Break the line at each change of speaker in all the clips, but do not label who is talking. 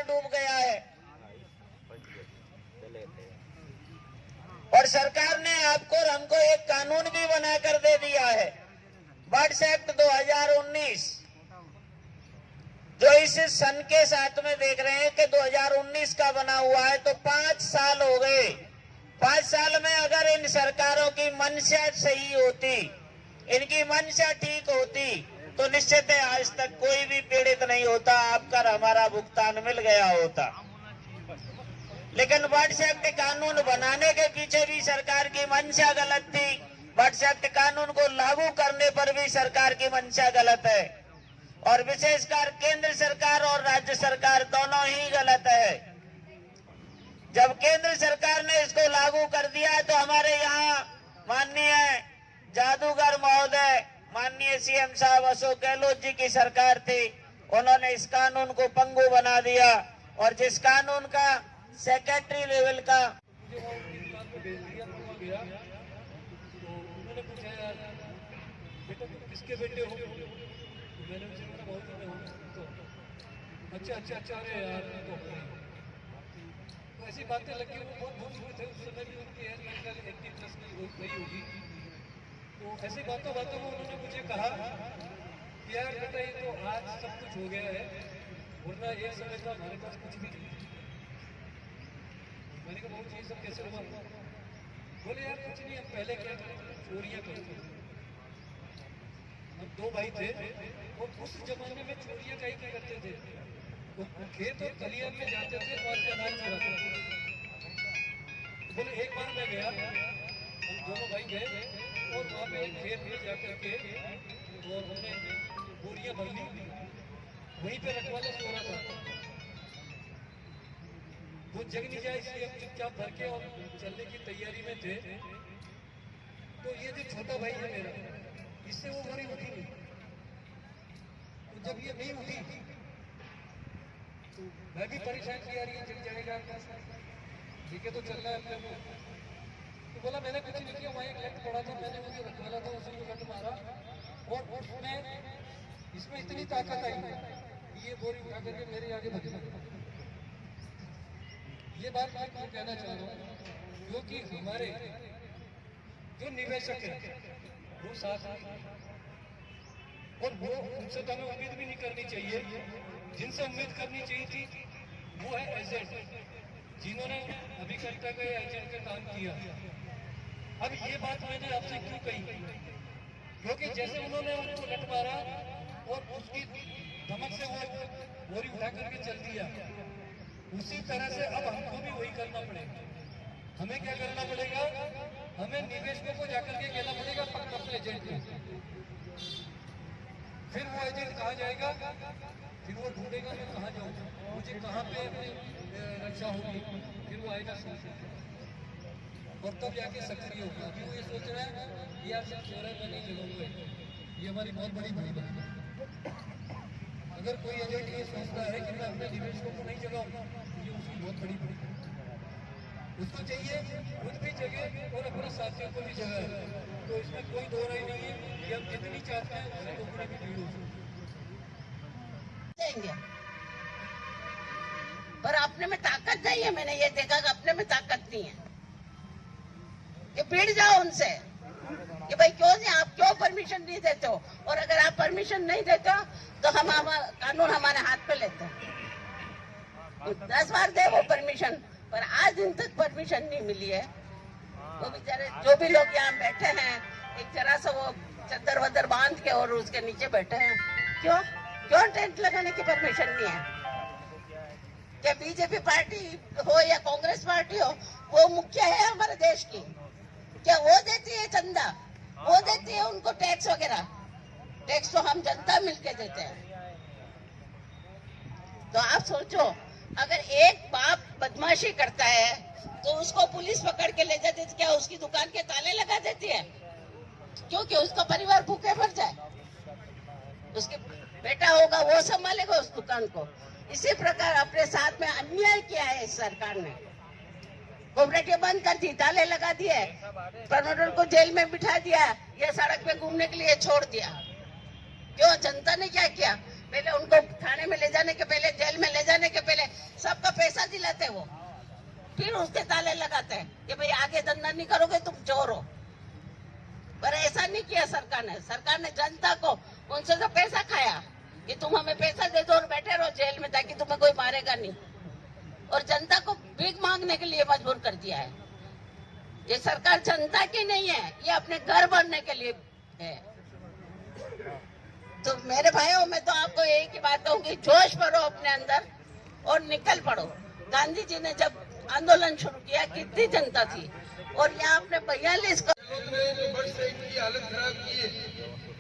डूब गया है। और सरकार ने आपको और हमको एक कानून भी बनाकर दे दिया है, बर्ड्स एक्ट 2019, जो इस सन के साथ में देख रहे हैं कि 2019 का बना हुआ है। तो 5 साल हो गए। 5 साल में अगर इन सरकारों की मंशा सही होती, इनकी मंशा ठीक होती, तो निश्चित है आज तक कोई भी पीड़ित नहीं होता, आपका हमारा भुगतान मिल गया होता। लेकिन बर्ड्स एक्ट कानून बनाने के पीछे भी सरकार की मंशा गलत थी। बर्ड्स एक्ट कानून को लागू करने पर भी सरकार की मंशा गलत है, और विशेषकर केंद्र सरकार और राज्य सरकार दोनों ही गलत है। जब केंद्र सरकार ने इसको लागू कर दिया तो हमारे यहाँ माननीय जादूगर महोदय, माननीय सीएम साहब अशोक गहलोत जी की सरकार थी, उन्होंने इस कानून को पंगु बना दिया। और जिस कानून का सेक्रेटरी लेवल का
किसके बेटे हो? मैंने उनसे बोला बहुत बड़े हो। अच्छा अरे यार, तो ऐसी बातें लगी। वो बहुत भूल थे उस समय भी, उनकी एज मेडिकल 80 प्लस की गई होगी। तो ऐसी बातों में उन्होंने मुझे कहा कि यार बेटा, ये तो आज सब कुछ हो गया है, वरना एक समय था हमारे पास कुछ भी नहीं। मैंने कहा बहुत ये सब कैसे हुआ? बोले यार कुछ नहीं, हम पहले क्या चोरियां करते थे। हम 2 भाई थे, और उस जमाने में चोरियां क्या करते थे, तो खेत और खलिहान में जाते थे, वहां से अनाज चुराते थे। बोले एक बार मैं गया, हम दोनों भाई गए, और वहाँ पे एक खेत में जाकर के और हमने बोरियां भर ली। वहीं पे रखवाला सो रहा था, वो जग नहीं जाए इसलिए हम चुपचाप भर के और चलने की तैयारी में थे। तो ये जो छोटा भाई है मेरा, इससे वो बोरी उठी नहीं। तो जब ये नहीं उठी तो मैं भी परेशान किया, ये जग जाएगा, ठीक है तो चल रहा है अपने को। तो बोला मैंने कुछ नहीं किया, वहाँ एक लट पड़ा था, मैंने मुझे रखवाला था, उसी को लट मारा, और उसमें इसमें इतनी ताकत आई कि ये बोरी उठा करके मेरे आगे भग गया। ये बात मैं क्यों कहना चाह रहा हूँ, क्योंकि हमारे जो निवेशक है वो साथ हैं, और वो उनसे तो हमें उम्मीद भी नहीं करनी चाहिए। जिनसे उम्मीद करनी चाहिए थी वो है एजेंट, जिन्होंने अभी कट्टा का एजेंट का काम किया। अब ये बात मैंने आपसे क्यों कही, क्योंकि जैसे उन्होंने उनको लट मारा और उसकी धमक से वो बोरी उठा करके चल दिया, उसी तरह से अब हमको भी वही करना पड़ेगा। हमें क्या करना पड़ेगा, हमें निवेशकों को जाकर के कहना पड़ेगा पकड़ो अपने एजेंट को। फिर वो एजेंट कहाँ जाएगा, फिर वो ढूंढेगा मैं कहाँ जाऊँ, मुझे कहाँ पे अपनी रक्षा होगी, फिर वो आएगा और तब जाके सक्रिय होगा। अभी वो ये सोच रहा है कि यार सिर्फ 14 में नहीं जगाऊंगा, ये हमारी बहुत बड़ी भूल है। अगर कोई एजेंट ये सोचता है कि मैं अपने निवेशकों को नहीं जगाऊंगा, ये उसकी बहुत बड़ी भूल है। उसको चाहिए खुद भी जगह और अपने साथियों को भी जगह है। तो इसमें कोई दो राय नहीं है कि हम जितनी चाहते हैं उससे दोगुनी भी भीड़ हो
देंगे, पर अपने में ताकत नहीं है। मैंने ये देखा कि अपने में ताकत नहीं है कि भिड़ जाओ उनसे कि भाई क्यों नहीं, आप क्यों परमिशन नहीं देते हो, और अगर आप परमिशन नहीं देते हो तो हम कानून हमारे हाथ पे लेते हैं। 10 बार दे वो परमिशन, पर आज दिन तक परमिशन नहीं मिली है। वो बेचारे जो भी लोग यहाँ बैठे हैं, एक जरा सा वो चद्दर वद्दर बांध के और उसके नीचे बैठे हैं। क्यों टेंट लगाने की परमिशन नहीं है? क्या बीजेपी पार्टी हो या कांग्रेस पार्टी हो, वो मुख्य है हमारे देश की? क्या वो देती है चंदा, वो देती है उनको टैक्स वगैरह? टैक्स तो हम जनता मिलके देते हैं। तो आप सोचो, अगर एक बाप बदमाशी करता है तो उसको पुलिस पकड़ के ले जाती है, क्या उसकी दुकान के ताले लगा देती है? क्योंकि उसका परिवार भूखे मर जाए, उसके बेटा होगा वो संभालेगा उस दुकान को। इसी प्रकार अपने साथ में अन्याय किया है इस सरकार ने। कोऑपरेटिव बंद कर दी, ताले लगा दिए, प्रमोटर को जेल में बिठा दिया, या सड़क पे घूमने के लिए छोड़ दिया। क्यों? जनता ने क्या किया? पहले उनको थाने में ले जाने के पहले, जेल में ले जाने के पहले सबका पैसा दिलाते वो, फिर उसके ताले लगाते हैं कि भाई आगे धंधा नहीं करोगे तुम चोर हो। पर ऐसा नहीं किया सरकार ने। सरकार ने जनता को उनसे तो पैसा खाया कि तुम हमें पैसा दे दो और बैठे रहो जेल में ताकि तुम्हें कोई मारेगा नहीं, और जनता को भीख मांगने के लिए मजबूर कर दिया है। ये सरकार जनता की नहीं है, ये अपने घर भरने के लिए है। तो मेरे भाइयों, मैं तो आपको एक ही बात कहूंगी, जोश भरो अपने अंदर और निकल पड़ो। गांधी जी ने जब आंदोलन शुरू किया कितनी जनता थी, और यहाँ आपने 42
जो बस से की हालत खराब की है,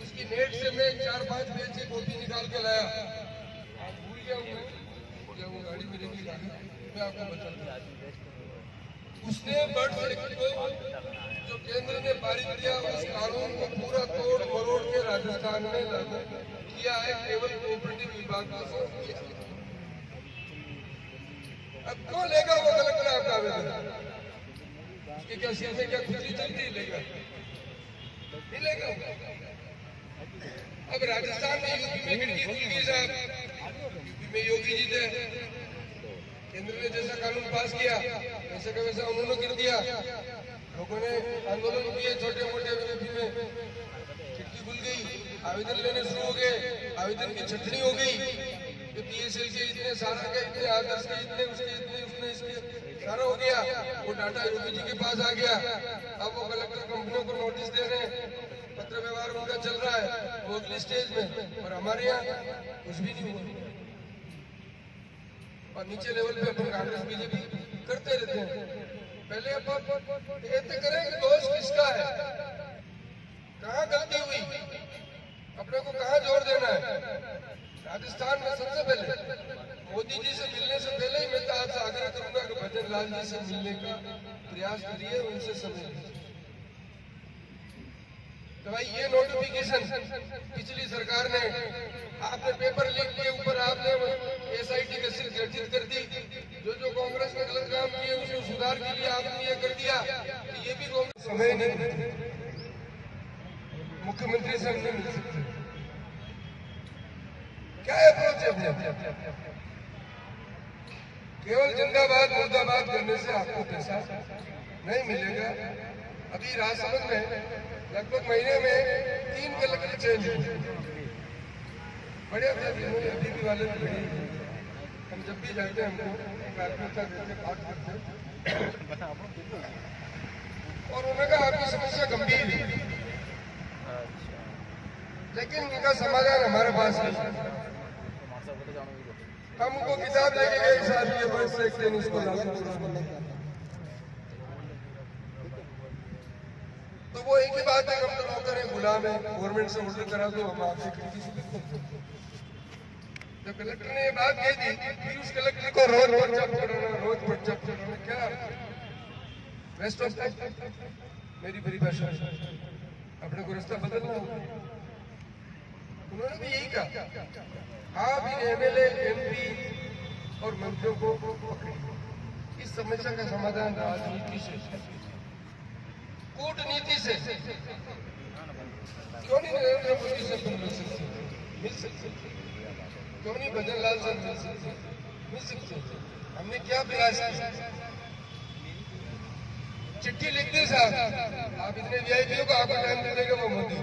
उसकी नेट से मैं 4-5 पेज से कॉपी निकाल के लाया। भूल गया हूँ क्या वो गाड़ी में नहीं गाड़ी मैं आपको बताता हूँ। उसने बर्ड साइकिल को जो केंद्र ने पारित किया, उस कानून को पूरा तोड़ मरोड़ के राजस्थान में लागू किया है, केवल कोऑपरेटिव विभाग को सौंप किया। अब क्यों लेगा वो कलेक्टर आपका आवेदन? उसकी क्या सीधे क्या खुजली चलती लेगा? नहीं लेगा। अब राजस्थान में यूपी में खिड़की खुल गई साहब, यूपी में योगी जी थे, केंद्र ने जैसा कानून पास किया वैसे का वैसा उन्होंने कर दिया। लोगों ने आंदोलन किए छोटे मोटे, यूपी में खिड़की खुल गई, आवेदन लेने शुरू हो गए, आवेदन की छटनी हो गई। PSL के इतने सारा के इतने आदर्श के इतने उसके इतने उसने इसके सारा हो गया। वो डाटा योगी जी के पास आ गया। अब वो कलेक्टर कंपनियों को नोटिस दे रहे हैं, पत्र व्यवहार उनका चल रहा है, वो अगली स्टेज में। और हमारे यहाँ कुछ भी नहीं हुआ, और नीचे लेवल पे अपन कांग्रेस बीजेपी करते रहते हैं। पहले अपन ये तय करें कि दोष किसका है, कहाँ गलती हुई, अपने को कहाँ जोर देना है। राजस्थान में सबसे पहले मोदी जी से मिलने से पहले ही मैं तो आपसे आग्रह करूंगा कि भजन लाल जी से मिलने का प्रयास करिए, उनसे समय लीजिए। तो भाई ये नोटिफिकेशन पिछली सरकार ने, आपने पेपर लीक के ऊपर आपने SIT का सिर गठित कर दी। जो कांग्रेस ने गलत काम किए उसको सुधार के लिए आपने ये कर दिया। ये भी कांग्रेस समय नहीं, मुख्यमंत्री से हम नहीं मिल सकते। क्या अप्रोच है? केवल जिंदाबाद मुर्दाबाद करने से आपको पैसा नहीं मिलेगा। अभी राजसमंद में लगभग महीने में 3 कलेक्टर चेंज हुए। बड़े अभी भी वाले भी बड़े, हम जब भी जाते हैं हमको प्राथमिकता देते, बात करते, और उन्होंने कहा आपकी समस्या गंभीर है, लेकिन उनका समाधान हमारे पास है। हम उनको किताब लेके गए, साहब ये बर्ड सेक्शन इसको लागू करो। तो वो एक ही बात है, हम तो नौकर हैं, गुलाम है, गवर्नमेंट से ऑर्डर करा दो, हम आपसे खिड़की से। जब कलेक्टर ने ये बात कह दी, फिर उस कलेक्टर को रोज पर्चा पकड़ना, रोज पर्चा पकड़ना, क्या रेस्ट ऑफ टाइम, मेरी परिभाषा अपने को रास्ता बदलना होगा। उन्होंने भी यही कहा, आप इन MLA, MP और मंत्रियों को पकड़िए। इस समस्या का समाधान राजनीति से, कूटनीति से क्यों नहीं नरेंद्र मोदी से मिल सकते, क्यों नहीं भजन लाल से मिल सकते। हमने क्या प्रयास किया? चिट्ठी लिख दी साहब, आप इतने VIP को आपको टाइम दे देगा वो मोदी।